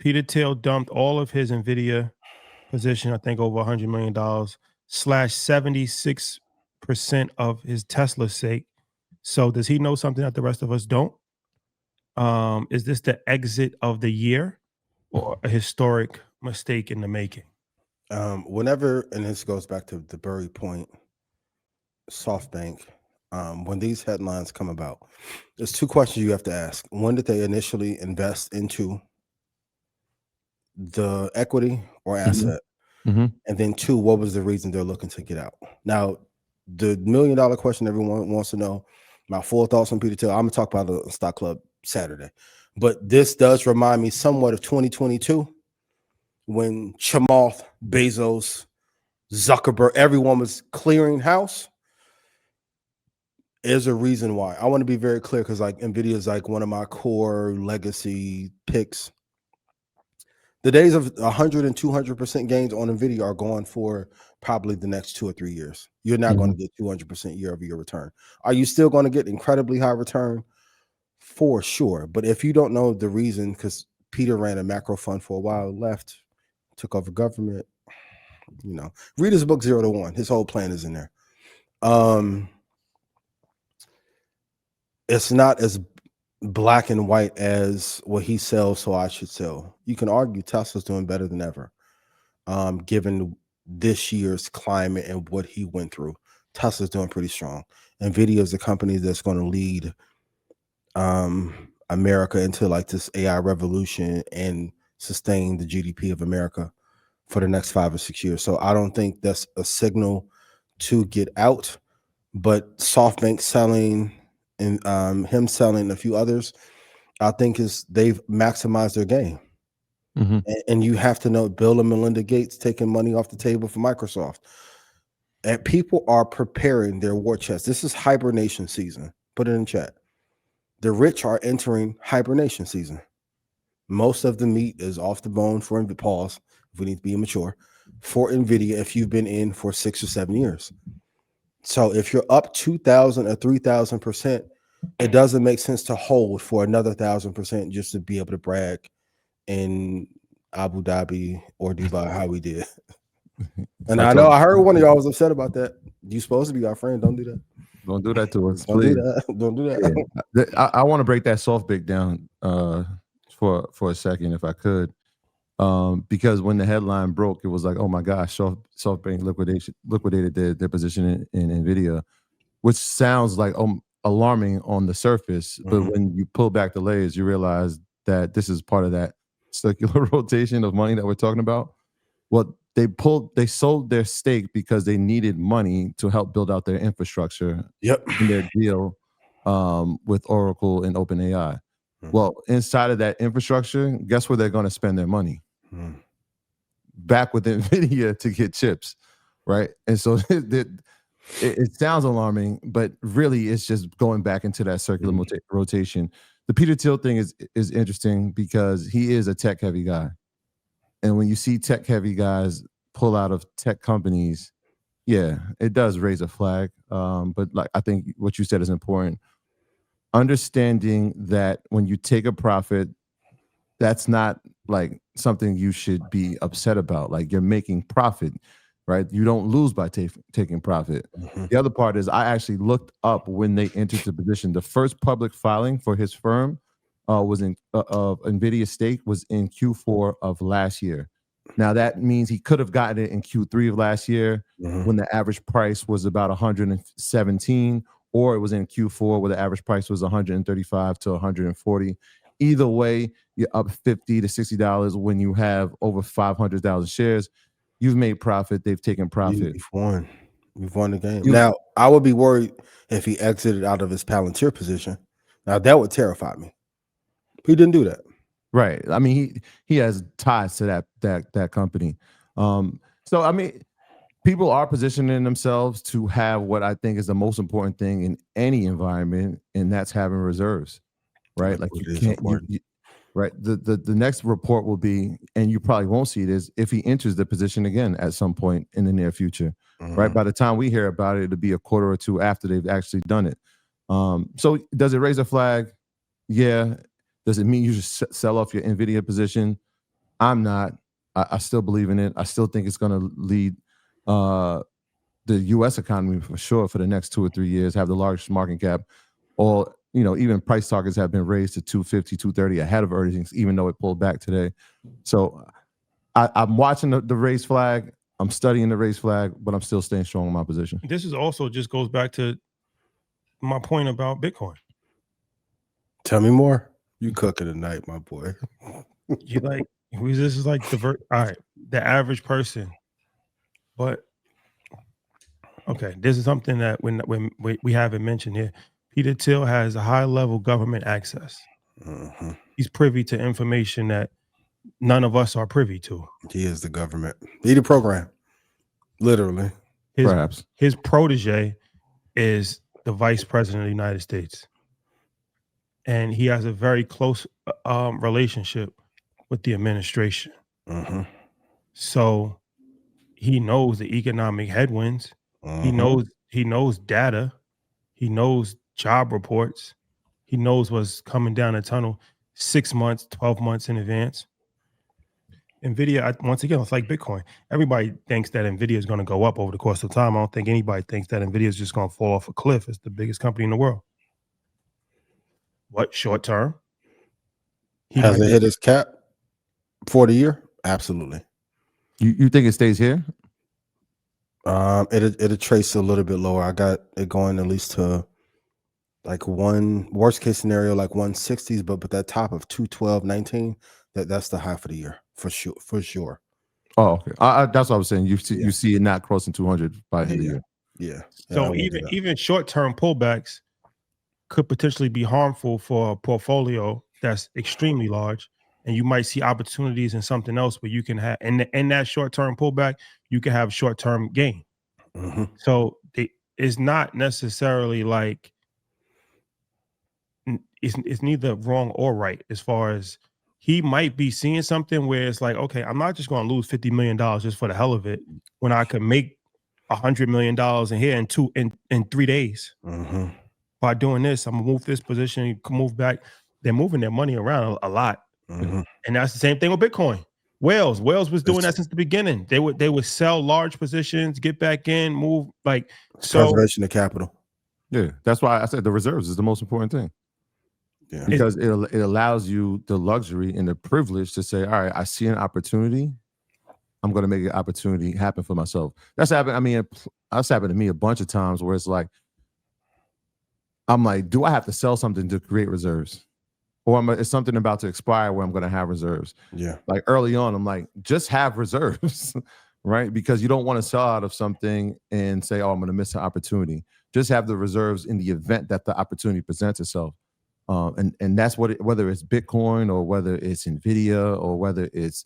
Peter Thiel dumped all of his Nvidia position, I think over $100 million, slash 76% of his Tesla stake. So does he know something that the rest of us don't? Is this the exit of the year or a historic mistake in the making? Whenever, and this goes back to the Burry Point, SoftBank, when these headlines come about, there's two questions you have to ask. When did they initially invest into the equity or asset? Mhm. And then two, what was the reason they're looking to get out? Now, the $1 million question everyone wants to know, my full thoughts on Peter Thiel. I'm gonna talk about the stock club Saturday, but this does remind me somewhat of 2022 when Chamath, Bezos, Zuckerberg, everyone was clearing house. There's a reason why. I want to be very clear because like Nvidia is like one of my core legacy picks. The days of 100 and 200% gains on Nvidia are gone for probably the next 2 or 3 years. You're not going to get 200% year-over-year return. Are you still going to get incredibly high return? For sure. But if you don't know the reason, because Peter ran a macro fund for a while, left, took over government, read his book 0 to 1. His whole plan is in there. It's not as black and white as what he sells, so I should sell. You can argue Tesla's doing better than ever, given this year's climate and what he went through. Tesla's doing pretty strong. Nvidia is a company that's going to lead America into like this AI revolution and sustain the GDP of America for the next 5 or 6 years. So I don't think that's a signal to get out. But SoftBank selling and him selling a few others, I think they've maximized their game. And you have to know Bill and Melinda Gates taking money off the table for Microsoft. And people are preparing their war chest. This is hibernation season. Put it in chat. The rich are entering hibernation season. Most of the meat is off the bone for pause, if we need to be immature, for Nvidia if you've been in for 6 or 7 years. So if you're up 2,000 or 3,000%, it doesn't make sense to hold for another 1,000% just to be able to brag in Abu Dhabi or Dubai how we did. And I know I heard one of y'all was upset about that. You supposed to be our friend. Don't do that. Don't do that to us. Don't please. do that. Don't do that. Yeah. I want to break that SoftBank down for a second, if I could, because when the headline broke, it was like, oh my gosh, SoftBank liquidated their position in Nvidia, which sounds like alarming on the surface, but when you pull back the layers, you realize that this is part of that circular rotation of money that we're talking about. Well, they sold their stake because they needed money to help build out their infrastructure. In their deal with Oracle and OpenAI. Well, inside of that infrastructure, guess where they're going to spend their money? Back with Nvidia to get chips, right? And so it sounds alarming, but really it's just going back into that circular rotation. The Peter Thiel thing is interesting because he is a tech-heavy guy. And when you see tech-heavy guys pull out of tech companies, yeah, it does raise a flag. But like I think what you said is important. Understanding that when you take a profit, that's not like something you should be upset about. Like you're making profit, right? You don't lose by taking profit. The other part is I actually looked up when they entered the position. The first public filing for his firm was of Nvidia stake was in Q4 of last year. Now that means he could have gotten it in Q3 of last year when the average price was about 117, or it was in Q4 where the average price was 135 to 140. Either way, you're up $50 to $60 when you have over 500,000 shares. You've made profit. They've taken profit. You've won. You've won the game. Now, I would be worried if he exited out of his Palantir position. Now, that would terrify me. He didn't do that. Right. I mean, he has ties to that company. So, I mean, people are positioning themselves to have what I think is the most important thing in any environment, and that's having reserves, right? Like you can't, right? The next report will be, and you probably won't see it, is if he enters the position again at some point in the near future, right? By the time we hear about it, it'll be a quarter or two after they've actually done it. So does it raise a flag? Yeah. Does it mean you should sell off your Nvidia position? I'm not. I still believe in it. I still think it's going to lead the U.S. economy for sure for the next 2 or 3 years, have the largest market cap. Or, even price targets have been raised to 250, 230 ahead of earnings, even though it pulled back today. So I'm watching the raise flag. I'm studying the raise flag, but I'm still staying strong in my position. This is also just goes back to my point about Bitcoin. Tell me more. You cooking tonight, my boy. You like this is like all right, the average person. But okay, this is something that when we haven't mentioned here. Peter Thiel has a high level government access. Mm-hmm. He's privy to information that none of us are privy to. He is the government. He the program. Literally. Perhaps. His protege is the vice president of the United States. And he has a very close relationship with the administration. Mm-hmm. So he knows the economic headwinds. Mm-hmm. He knows data. He knows job reports. He knows what's coming down the tunnel 6 months, 12 months in advance. Nvidia, once again, it's like Bitcoin. Everybody thinks that Nvidia is going to go up over the course of time. I don't think anybody thinks that Nvidia is just going to fall off a cliff. It's the biggest company in the world. What, short term? Has it hit its cap for the year? Absolutely. You think it stays here? It'll trace a little bit lower. I got it going at least to like worst case scenario, like 160s, but that top of 212.19, that's the high for the year for sure. Oh, okay. That's what I was saying. You see it not crossing 200 by the end of the year. Yeah. So even short term pullbacks could potentially be harmful for a portfolio that's extremely large, and you might see opportunities in something else where you can have in that short term pullback, you can have short term gain. Mm-hmm. So it's not necessarily like it's neither wrong or right as far as he might be seeing something where it's like, okay, I'm not just going to lose $50 million just for the hell of it when I could make $100 million in here in 3 days. Mm-hmm. By doing this, I'm gonna move this position, you can move back. They're moving their money around a lot. Mm-hmm. And that's the same thing with Bitcoin. Wales was doing that since the beginning. They would sell large positions, get back in, move like preservation of capital. Yeah, that's why I said the reserves is the most important thing. Yeah, because it allows you the luxury and the privilege to say, all right, I see an opportunity. I'm going to make an opportunity happen for myself. That's happened. I mean, that's happened to me a bunch of times where it's like, I'm like, do I have to sell something to create reserves? Or is something about to expire where I'm going to have reserves? Yeah. Like early on, I'm like, just have reserves, right? Because you don't want to sell out of something and say, oh, I'm going to miss an opportunity. Just have the reserves in the event that the opportunity presents itself. And that's whether it's Bitcoin or whether it's Nvidia or whether it's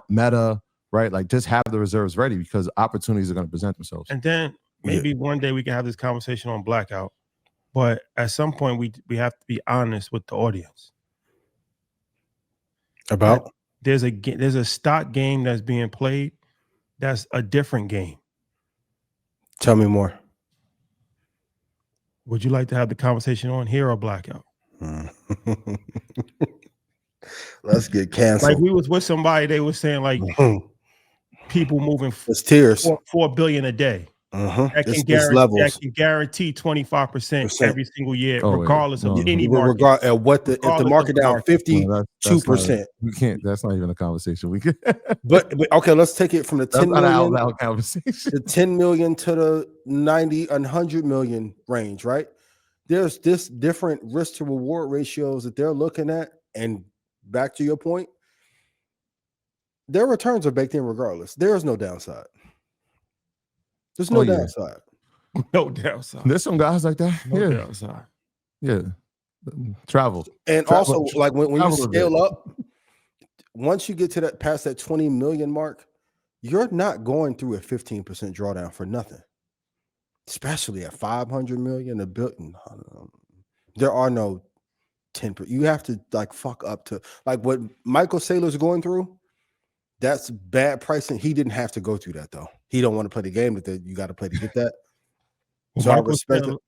Meta, right? Like just have the reserves ready because opportunities are going to present themselves. And then maybe one day we can have this conversation on blackout. But at some point, we have to be honest with the audience. About there's a stock game that's being played. That's a different game. Tell me more. Would you like to have the conversation on here or blackout? Let's get canceled. Like we was with somebody, they were saying like people moving it's tears. 4 billion a day. That can guarantee 25% every single year, regardless of any market. If the market down 52%, we can't. That's not even a conversation. We can. but okay, let's take it from the 10 million conversation. The 10 million to the 90 and 100 million range, right? There's this different risk to reward ratios that they're looking at, and back to your point, their returns are baked in regardless. There is no downside. There's no downside. No downside. There's some guys like that. No downside. Yeah. Travel. And also, like when you scale up, once you get to that past that 20 million mark, you're not going through a 15% drawdown for nothing. Especially at 500 million, a billion. There are no 10%. You have to like fuck up to like what Michael Saylor's going through. That's bad pricing. He didn't have to go through that though. He don't want to play the game that you got to play to get that. So I respect it.